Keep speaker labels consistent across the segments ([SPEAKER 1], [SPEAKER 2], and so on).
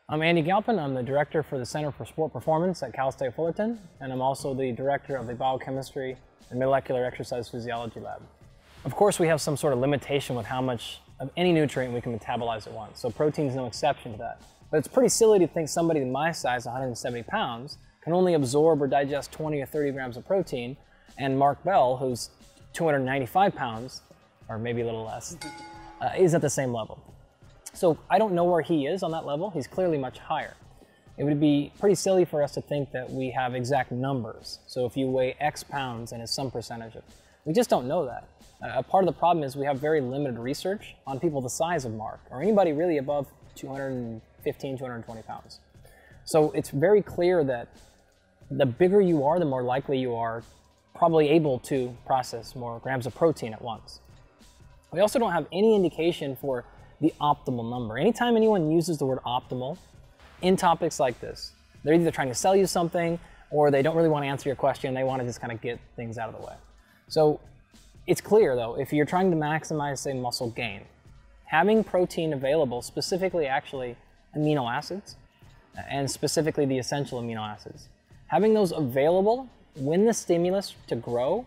[SPEAKER 1] I'm Andy Galpin. I'm the director for the Center for Sport Performance at Cal State Fullerton, and I'm also the director of the Biochemistry and Molecular Exercise Physiology Lab. Of course, we have some sort of limitation with how much of any nutrient we can metabolize at once, so protein is no exception to that. But it's pretty silly to think somebody my size, 170 pounds, can only absorb or digest 20 or 30 grams of protein, and Mark Bell, who's 295 pounds, or maybe a little less, is at the same level. So I don't know where he is on that level. He's clearly much higher. It would be pretty silly for us to think that we have exact numbers. So if you weigh X pounds and it's some percentage of, we just don't know that. A part of the problem is we have very limited research on people the size of Mark, or anybody really above 215, 220 pounds. So it's very clear that the bigger you are, the more likely you are probably able to process more grams of protein at once. We also don't have any indication for the optimal number. Anytime anyone uses the word optimal in topics like this, they're either trying to sell you something or they don't really want to answer your question. They want to just kind of get things out of the way. So it's clear though, if you're trying to maximize, say, muscle gain, having protein available, specifically actually amino acids, and specifically the essential amino acids, having those available when the stimulus to grow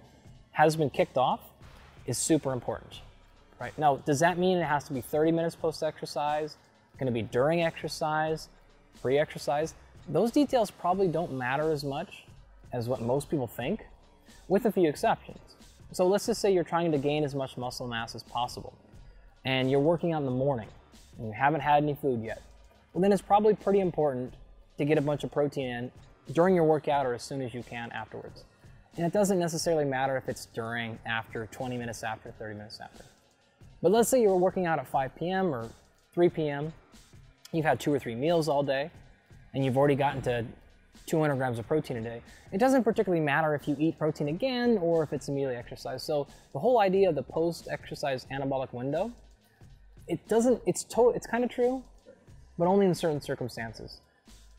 [SPEAKER 1] has been kicked off is super important. Right. Now, does that mean it has to be 30 minutes post-exercise? Going to be during exercise, pre-exercise? Those details probably don't matter as much as what most people think, with a few exceptions. So let's just say you're trying to gain as much muscle mass as possible, and you're working out in the morning, and you haven't had any food yet. Well, then it's probably pretty important to get a bunch of protein in during your workout or as soon as you can afterwards. And it doesn't necessarily matter if it's during, after, 20 minutes after, 30 minutes after. But let's say you were working out at 5 p.m. or 3 p.m., you've had 2 or 3 meals all day, and you've already gotten to 200 grams of protein a day. It doesn't particularly matter if you eat protein again or if it's immediately exercise. So the whole idea of the post-exercise anabolic window, it's kind of true, but only in certain circumstances.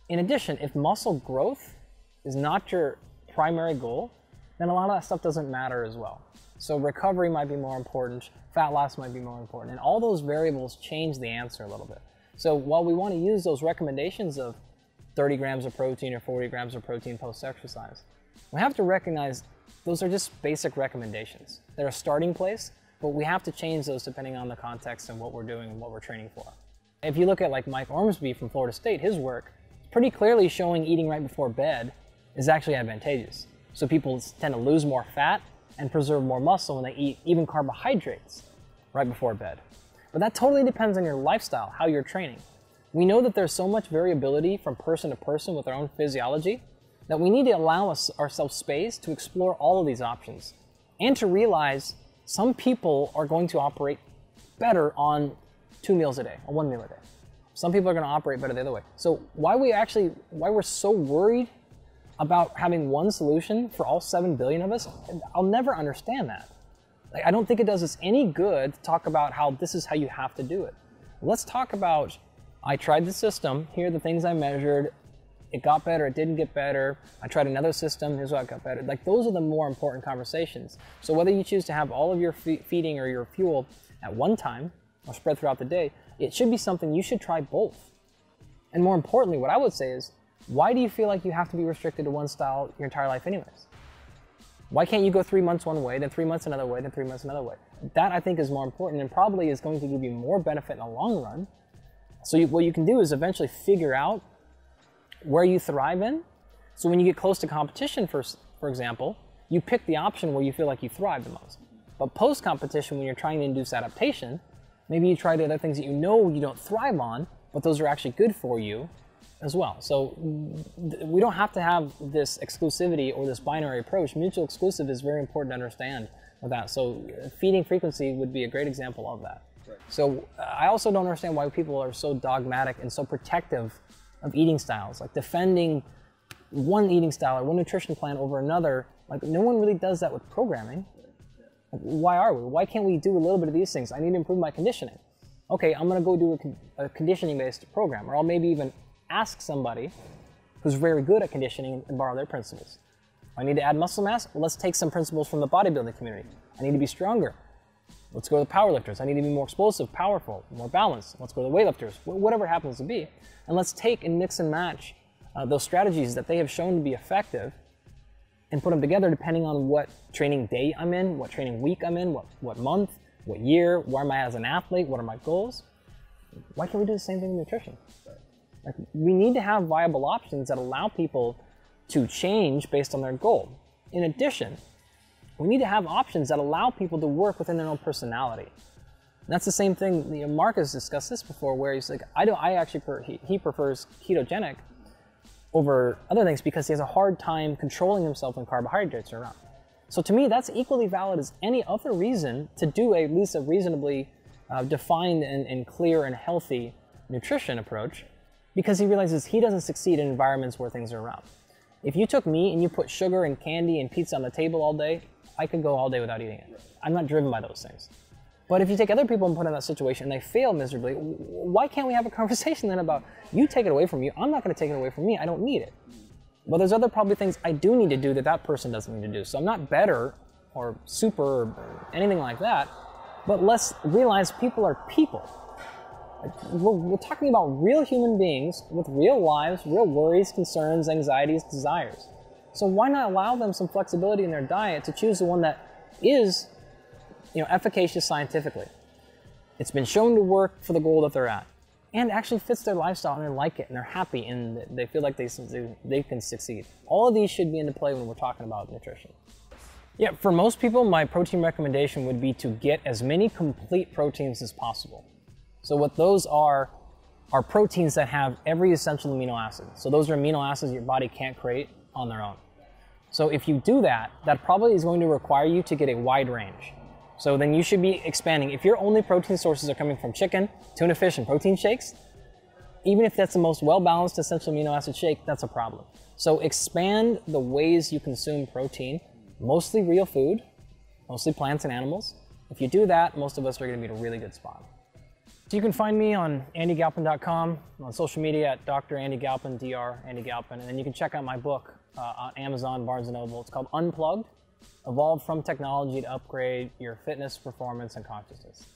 [SPEAKER 1] In addition, if muscle growth is not your primary goal, then a lot of that stuff doesn't matter as well. So recovery might be more important, fat loss might be more important, and all those variables change the answer a little bit. So while we want to use those recommendations of 30 grams of protein or 40 grams of protein post-exercise, we have to recognize those are just basic recommendations. They're a starting place, but we have to change those depending on the context and what we're doing and what we're training for. If you look at like Mike Ormsby from Florida State, his work pretty clearly showing eating right before bed is actually advantageous. So people tend to lose more fat and preserve more muscle when they eat even carbohydrates right before bed. But that totally depends on your lifestyle, how you're training. We know that there's so much variability from person to person with our own physiology that we need to allow ourselves space to explore all of these options and to realize some people are going to operate better on 2 meals a day or 1 meal a day. Some people are going to operate better the other way. So why we're so worried about having one solution for all 7 billion of us, I'll never understand that. Like, I don't think it does us any good to talk about how this is how you have to do it. Let's talk about, I tried the system, here are the things I measured, it got better, it didn't get better, I tried another system, here's what got better. Like, those are the more important conversations. So whether you choose to have all of your feeding or your fuel at one time, or spread throughout the day, it should be something you should try both. And more importantly, what I would say is, why do you feel like you have to be restricted to one style your entire life anyways? Why can't you go 3 months one way, then 3 months another way, then 3 months another way? That, I think, is more important and probably is going to give you more benefit in the long run. So what you can do is eventually figure out where you thrive in. So when you get close to competition, for example, you pick the option where you feel like you thrive the most. But post-competition, when you're trying to induce adaptation, maybe you try the other things that you know you don't thrive on, but those are actually good for you as well. So we don't have to have this exclusivity or this binary approach. Mutual exclusive is very important to understand with that. So feeding frequency would be a great example of that. Right. So I also don't understand why people are so dogmatic and so protective of eating styles, like defending one eating style or one nutrition plan over another. Like, no one really does that with programming. Like, why are we? Why can't we do a little bit of these things? I need to improve my conditioning. Okay, I'm gonna go do a conditioning-based program, or I'll maybe even ask somebody who's very good at conditioning and borrow their principles. I need to add muscle mass? Well, let's take some principles from the bodybuilding community. I need to be stronger. Let's go to the powerlifters. I need to be more explosive, powerful, more balanced. Let's go to the weightlifters, whatever it happens to be. And let's take and mix and match those strategies that they have shown to be effective and put them together depending on what training day I'm in, what training week I'm in, what month, what year, where am I as an athlete, what are my goals. Why can't we do the same thing in nutrition? Like, we need to have viable options that allow people to change based on their goal. In addition, we need to have options that allow people to work within their own personality. And that's the same thing, you know, Mark has discussed this before, where he's like, he prefers ketogenic over other things because he has a hard time controlling himself when carbohydrates are around. So to me, that's equally valid as any other reason to do at least a reasonably defined and clear and healthy nutrition approach, because he realizes he doesn't succeed in environments where things are around. If you took me and you put sugar and candy and pizza on the table all day, I could go all day without eating it. I'm not driven by those things. But if you take other people and put in that situation and they fail miserably, why can't we have a conversation then about, you take it away from you, I'm not going to take it away from me, I don't need it. But there's other probably things I do need to do that that person doesn't need to do. So I'm not better or super or anything like that, but let's realize people are people. Like, we're talking about real human beings with real lives, real worries, concerns, anxieties, desires. So why not allow them some flexibility in their diet to choose the one that is, you know, efficacious scientifically. It's been shown to work for the goal that they're at, and actually fits their lifestyle, and they like it, and they're happy, and they feel like they can succeed. All of these should be into play when we're talking about nutrition. Yeah, for most people, my protein recommendation would be to get as many complete proteins as possible. So what those are proteins that have every essential amino acid. So those are amino acids your body can't create on their own. So if you do that, that probably is going to require you to get a wide range. So then you should be expanding. If your only protein sources are coming from chicken, tuna fish, and protein shakes, even if that's the most well-balanced essential amino acid shake, that's a problem. So expand the ways you consume protein, mostly real food, mostly plants and animals. If you do that, most of us are going to be in a really good spot. So you can find me on andygalpin.com, on social media at Dr. Andy Galpin, Dr. Andy Galpin, and then you can check out my book on Amazon, Barnes & Noble. It's called Unplugged, Evolve from Technology to Upgrade Your Fitness, Performance, and Consciousness.